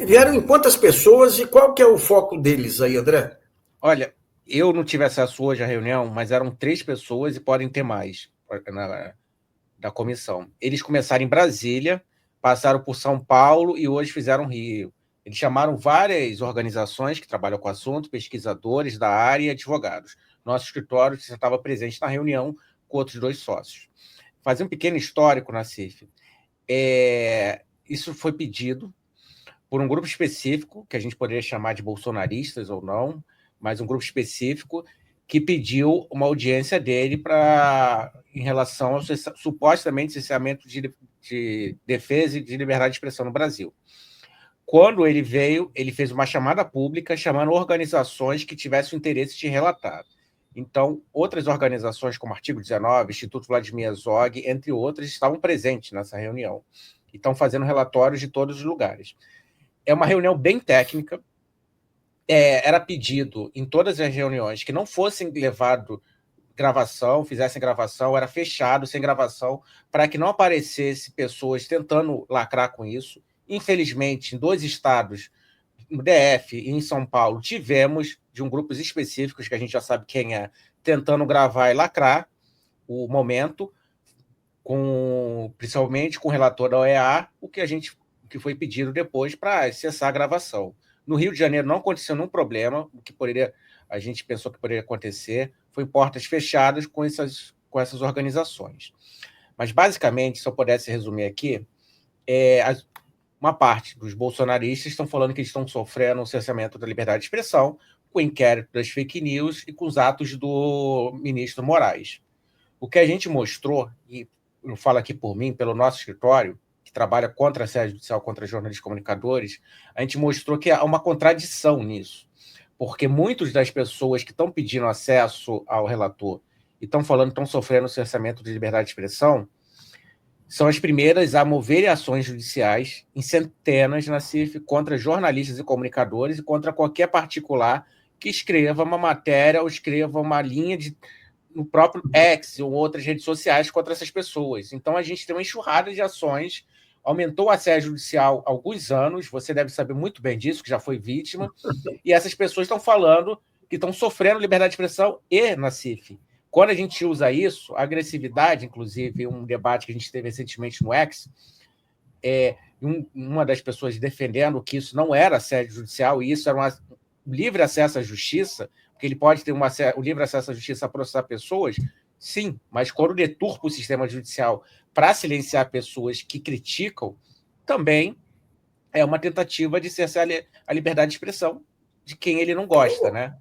Vieram em quantas pessoas e qual que é o foco deles aí, André? Olha, eu não tive acesso hoje à reunião, mas eram 3 pessoas e podem ter mais da comissão. Eles começaram em Brasília, passaram por São Paulo e hoje fizeram Rio. Eles chamaram várias organizações que trabalham com o assunto, pesquisadores da área e advogados. Nosso escritório estava presente na reunião com outros 2 sócios. Fazer um pequeno histórico na CIF. Isso foi pedido por um grupo específico, que a gente poderia chamar de bolsonaristas ou não, mas um grupo específico que pediu uma audiência dele em relação ao supostamente cerceamento de defesa e de liberdade de expressão no Brasil. Quando ele veio, ele fez uma chamada pública chamando organizações que tivessem interesse de relatar. Então, outras organizações, como Artigo 19, Instituto Vladimir Herzog, entre outras, estavam presentes nessa reunião e estão fazendo relatórios de todos os lugares. É uma reunião bem técnica. Era pedido em todas as reuniões que não fossem levado gravação, fizessem gravação, era fechado, sem gravação, para que não aparecesse pessoas tentando lacrar com isso. Infelizmente, em 2 estados, no DF e em São Paulo, tivemos, de grupos específicos, que a gente já sabe quem é, tentando gravar e lacrar o momento, principalmente com o relator da OEA, o que foi pedido depois para cessar a gravação. No Rio de Janeiro não aconteceu nenhum problema, o que a gente pensou que poderia acontecer, foi portas fechadas com essas organizações. Mas, basicamente, se eu pudesse resumir aqui, uma parte dos bolsonaristas estão falando que eles estão sofrendo um cerceamento da liberdade de expressão, com o inquérito das fake news e com os atos do ministro Moraes. O que a gente mostrou, e eu falo aqui por mim, pelo nosso escritório, que trabalha contra a sede judicial, contra jornalistas e comunicadores, a gente mostrou que há uma contradição nisso, porque muitas das pessoas que estão pedindo acesso ao relator e estão falando que estão sofrendo cerceamento de liberdade de expressão são as primeiras a moverem ações judiciais em centenas na CIF contra jornalistas e comunicadores e contra qualquer particular que escreva uma matéria ou escreva uma linha no próprio X ou outras redes sociais contra essas pessoas. Então, a gente tem uma enxurrada de ações, aumentou o assédio judicial há alguns anos, você deve saber muito bem disso, que já foi vítima, e essas pessoas estão falando que estão sofrendo liberdade de expressão e na CIF. Quando a gente usa isso, a agressividade, inclusive, um debate que a gente teve recentemente no X, uma das pessoas defendendo que isso não era assédio judicial, e isso era um livre acesso à justiça, porque ele pode ter o livre acesso à justiça a processar pessoas, sim, mas quando deturpa o sistema judicial para silenciar pessoas que criticam, também é uma tentativa de cercear a liberdade de expressão de quem ele não gosta, né?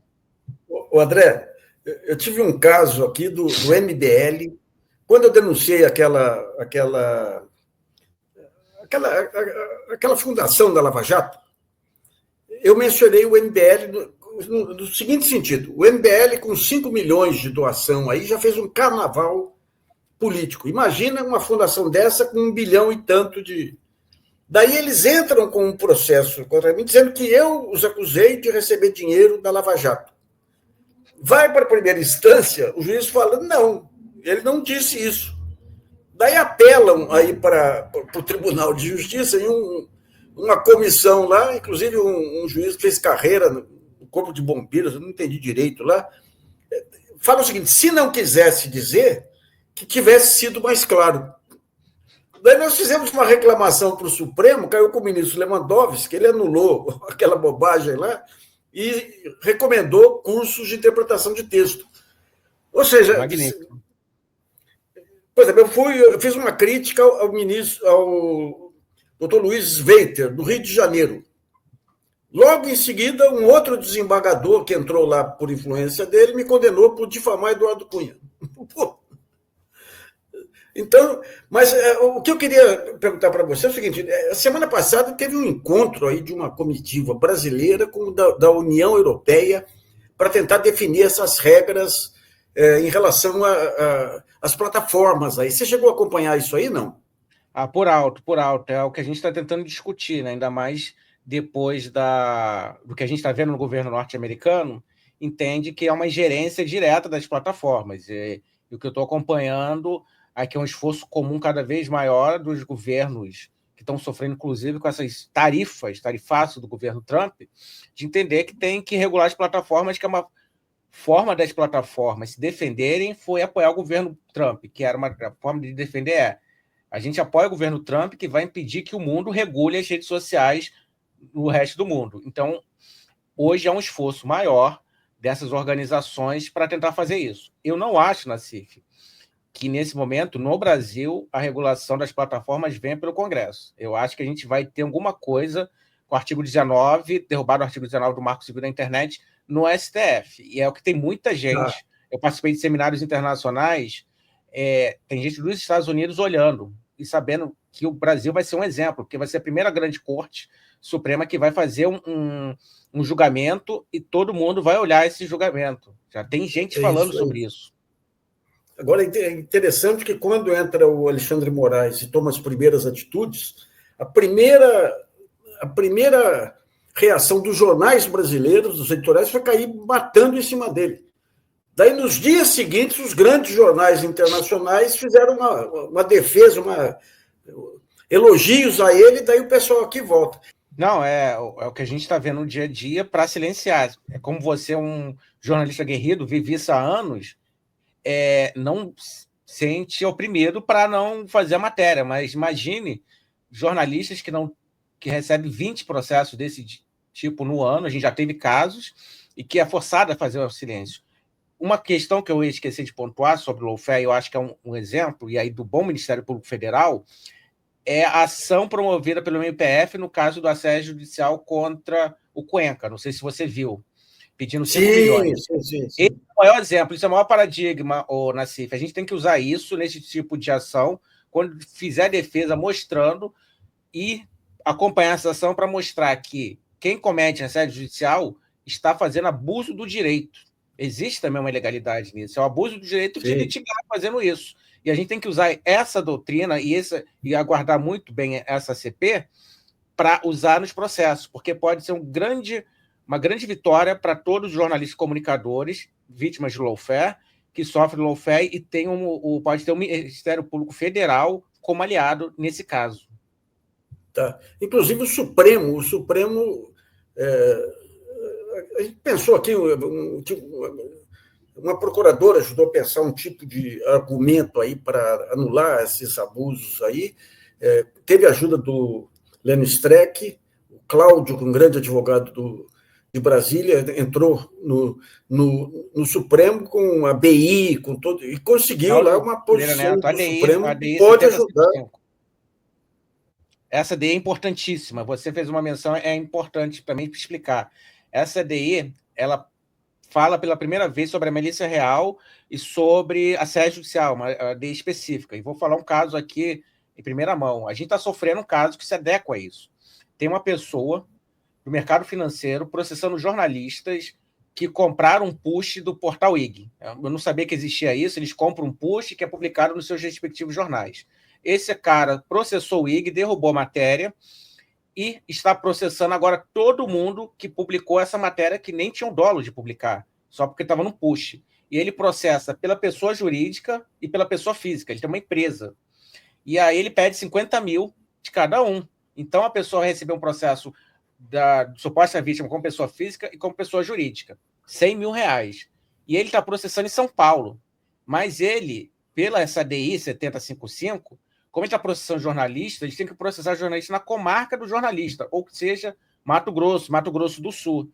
O André, eu tive um caso aqui do MBL, quando eu denunciei aquela fundação da Lava Jato, eu mencionei o MBL no seguinte sentido: o MBL, com 5 milhões de doação aí, já fez um carnaval político. Imagina uma fundação dessa com 1 bilhão e tanto de. Daí eles entram com um processo contra mim, dizendo que eu os acusei de receber dinheiro da Lava Jato. Vai para a primeira instância, o juiz fala, não, ele não disse isso. Daí apelam aí para o Tribunal de Justiça e uma comissão lá, inclusive um juiz que fez carreira no Corpo de Bombeiros, eu não entendi direito lá, fala o seguinte: se não quisesse dizer, que tivesse sido mais claro. Daí nós fizemos uma reclamação para o Supremo, caiu com o ministro Lewandowski, ele anulou aquela bobagem lá e recomendou cursos de interpretação de texto. Ou seja, magnífico. Por exemplo, eu fiz uma crítica ao ministro, ao doutor Luiz Sveiter, do Rio de Janeiro. Logo em seguida, um outro desembargador que entrou lá por influência dele me condenou por difamar Eduardo Cunha. Pô. Então, mas o que eu queria perguntar para você é o seguinte: a semana passada teve um encontro aí de uma comitiva brasileira com da União Europeia para tentar definir essas regras em relação às plataformas aí. Você chegou a acompanhar isso aí, não? Por alto. É o que a gente está tentando discutir, né? Ainda mais depois do que a gente está vendo no governo norte-americano, entende que é uma ingerência direta das plataformas. E o que eu estou acompanhando aqui é um esforço comum cada vez maior dos governos que estão sofrendo, inclusive, com essas tarifaço do governo Trump, de entender que tem que regular as plataformas, que é uma forma das plataformas se defenderem foi apoiar o governo Trump, que era uma forma de defender a gente apoia o governo Trump, que vai impedir que o mundo regule as redes sociais no resto do mundo. Então, hoje é um esforço maior dessas organizações para tentar fazer isso. Eu não acho, Nassif, que nesse momento, no Brasil, a regulação das plataformas venha pelo Congresso. Eu acho que a gente vai ter alguma coisa com o artigo 19, derrubar o artigo 19 do Marco Civil da Internet no STF. E é o que tem muita gente. Eu participei de seminários internacionais, tem gente dos Estados Unidos olhando e sabendo que o Brasil vai ser um exemplo, porque vai ser a primeira grande corte suprema que vai fazer um julgamento e todo mundo vai olhar esse julgamento. Já tem gente falando sobre isso. Agora, é interessante que quando entra o Alexandre Moraes e toma as primeiras atitudes, a primeira reação dos jornais brasileiros, dos editoriais, foi cair matando em cima dele. Daí, nos dias seguintes, os grandes jornais internacionais fizeram uma defesa, elogios a ele, daí o pessoal aqui volta. Não, é o que a gente está vendo no dia a dia para silenciar. É como você, um jornalista guerreiro, vive isso há anos, não sente oprimido para não fazer a matéria, mas imagine jornalistas que recebem 20 processos desse tipo no ano, a gente já teve casos, e que é forçado a fazer o silêncio. Uma questão que eu esqueci de pontuar sobre o lawfare, eu acho que é um exemplo, e aí do bom Ministério Público Federal, é a ação promovida pelo MPF no caso do assédio judicial contra o Cuenca, não sei se você viu, pedindo 5 milhões. Sim. Esse é o maior exemplo, isso é o maior paradigma, Nassif. A gente tem que usar isso nesse tipo de ação, quando fizer defesa mostrando e acompanhar essa ação para mostrar que quem comete assédio judicial está fazendo abuso do direito. Existe também uma ilegalidade nisso, é o abuso do direito de litigar fazendo isso. E a gente tem que usar essa doutrina e aguardar muito bem essa CP para usar nos processos, porque pode ser uma grande vitória para todos os jornalistas e comunicadores, vítimas de lawfare, que sofrem lawfare e pode ter o Ministério Público Federal como aliado nesse caso. Tá. Inclusive o Supremo a gente pensou aqui, uma procuradora ajudou a pensar um tipo de argumento aí para anular esses abusos aí. Teve a ajuda do Leno Streck, o Cláudio, um grande advogado de Brasília, entrou no Supremo com a BI, com todo, e conseguiu lá uma posição do Supremo que pode ajudar. Essa DI é importantíssima. Você fez uma menção, é importante também explicar. Essa DI, ela fala pela primeira vez sobre a milícia real e sobre assédio judicial, uma DI específica. E vou falar um caso aqui em primeira mão. A gente está sofrendo um caso que se adequa a isso. Tem uma pessoa do mercado financeiro processando jornalistas que compraram um push do portal IG. Eu não sabia que existia isso. Eles compram um push que é publicado nos seus respectivos jornais. Esse cara processou o IG, derrubou a matéria e está processando agora todo mundo que publicou essa matéria que nem tinha um dolo de publicar, só porque estava no push. E ele processa pela pessoa jurídica e pela pessoa física. Ele tem uma empresa. E aí ele pede 50 mil de cada um. Então a pessoa recebeu um processo da suposta vítima como pessoa física e como pessoa jurídica. 100 mil reais. E ele está processando em São Paulo. Mas ele, pela essa DI 7055, como ele está processando jornalista, eles têm que processar jornalista na comarca do jornalista, ou que seja Mato Grosso do Sul.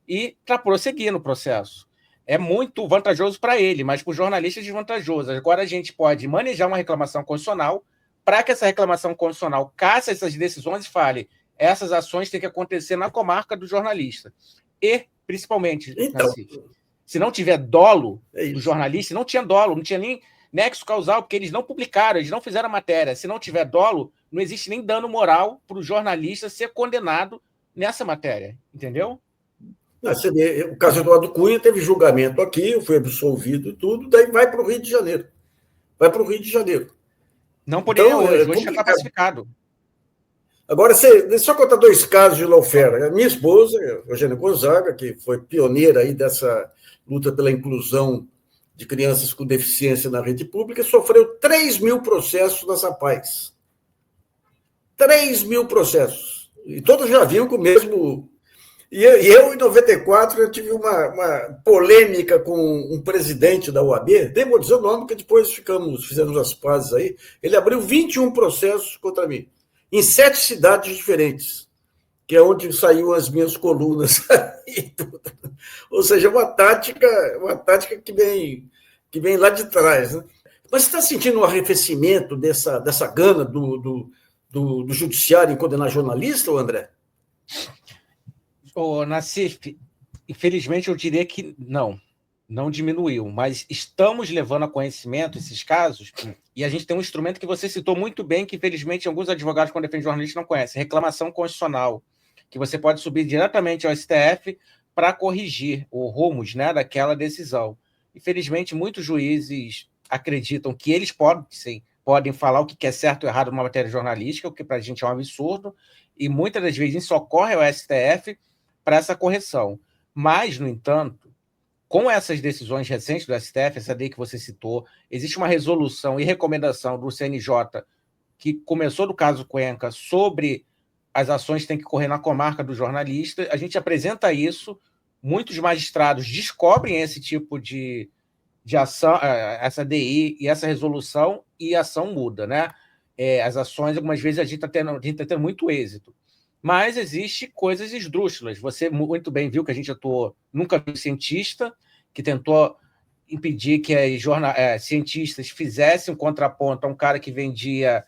E está prosseguindo o processo. É muito vantajoso para ele, mas para o jornalista é desvantajoso. Agora a gente pode manejar uma reclamação constitucional para que essa reclamação constitucional caça essas decisões e fale essas ações têm que acontecer na comarca do jornalista. E, principalmente, então, se não tiver dolo do jornalista, não tinha dolo, não tinha nem nexo causal, porque eles não publicaram, eles não fizeram a matéria. Se não tiver dolo, não existe nem dano moral para o jornalista ser condenado nessa matéria, entendeu? O caso Eduardo Cunha teve julgamento aqui, foi absolvido e tudo, daí vai para o Rio de Janeiro. Não poderia hoje já está pacificado. Agora, só contar 2 casos de lawfare. A minha esposa, Eugênia Gonzaga, que foi pioneira aí dessa luta pela inclusão de crianças com deficiência na rede pública, sofreu 3 mil processos das APAES. 3 mil processos. E todos já vinham com o mesmo. E eu, em 94, eu tive uma polêmica com um presidente da OAB, nem vou dizer o nome, porque depois fizemos as pazes aí. Ele abriu 21 processos contra mim, em 7 cidades diferentes, que é onde saíram as minhas colunas. Ou seja, uma tática que vem lá de trás. Né? Mas você está sentindo um arrefecimento dessa gana do judiciário em condenar jornalista, André? Ô, Nassif, infelizmente eu diria que não diminuiu, mas estamos levando a conhecimento esses casos, e a gente tem um instrumento que você citou muito bem, que infelizmente alguns advogados, quando defendem jornalista, não conhecem, reclamação constitucional, que você pode subir diretamente ao STF para corrigir o rumos, né, daquela decisão. Infelizmente, muitos juízes acreditam que eles podem falar o que é certo ou errado numa matéria jornalística, o que para a gente é um absurdo, e muitas das vezes socorre ao STF para essa correção. Mas, no entanto, com essas decisões recentes do STF, essa lei que você citou, existe uma resolução e recomendação do CNJ que começou do caso Cuenca sobre as ações que têm que correr na comarca do jornalista. A gente apresenta isso, muitos magistrados descobrem esse tipo de ação, essa DI e essa resolução, e a ação muda, né? As ações, algumas vezes, a gente está tendo muito êxito. Mas existe coisas esdrúxulas. Você muito bem viu que a gente atuou, nunca viu cientista que tentou impedir que cientistas fizessem um contraponto a um cara que vendia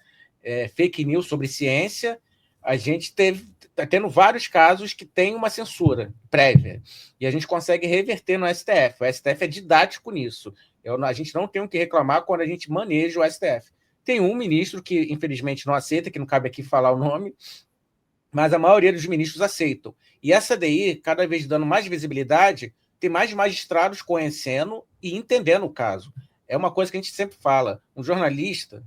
fake news sobre ciência. A gente está tendo vários casos que tem uma censura prévia, e a gente consegue reverter no STF. O STF é didático nisso. A gente não tem o que reclamar quando a gente maneja o STF. Tem um ministro que, infelizmente, não aceita, que não cabe aqui falar o nome, mas a maioria dos ministros aceitam. E essa DI, cada vez dando mais visibilidade, tem mais magistrados conhecendo e entendendo o caso. É uma coisa que a gente sempre fala. Um jornalista,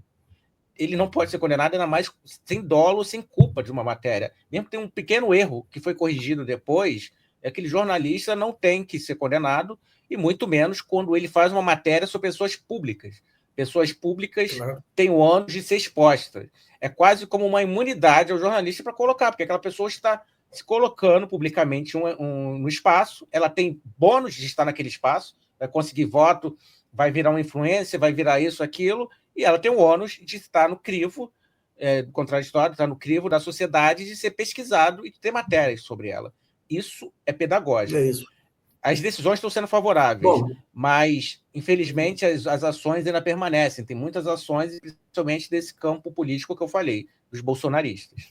ele não pode ser condenado, ainda mais sem dolo, sem culpa de uma matéria. Mesmo que tenha um pequeno erro que foi corrigido depois, aquele jornalista não tem que ser condenado, e muito menos quando ele faz uma matéria sobre pessoas públicas. Pessoas públicas têm o ônus de ser expostas. É quase como uma imunidade ao jornalista para colocar, porque aquela pessoa está se colocando publicamente no espaço, ela tem bônus de estar naquele espaço, vai conseguir voto, vai virar uma influência, vai virar isso, aquilo, e ela tem o ônus de estar no crivo, contraditório, estar no crivo da sociedade, de ser pesquisado e de ter matérias sobre ela. Isso é pedagógico. É isso. As decisões estão sendo favoráveis, mas, infelizmente, as ações ainda permanecem. Tem muitas ações, principalmente desse campo político que eu falei, dos bolsonaristas.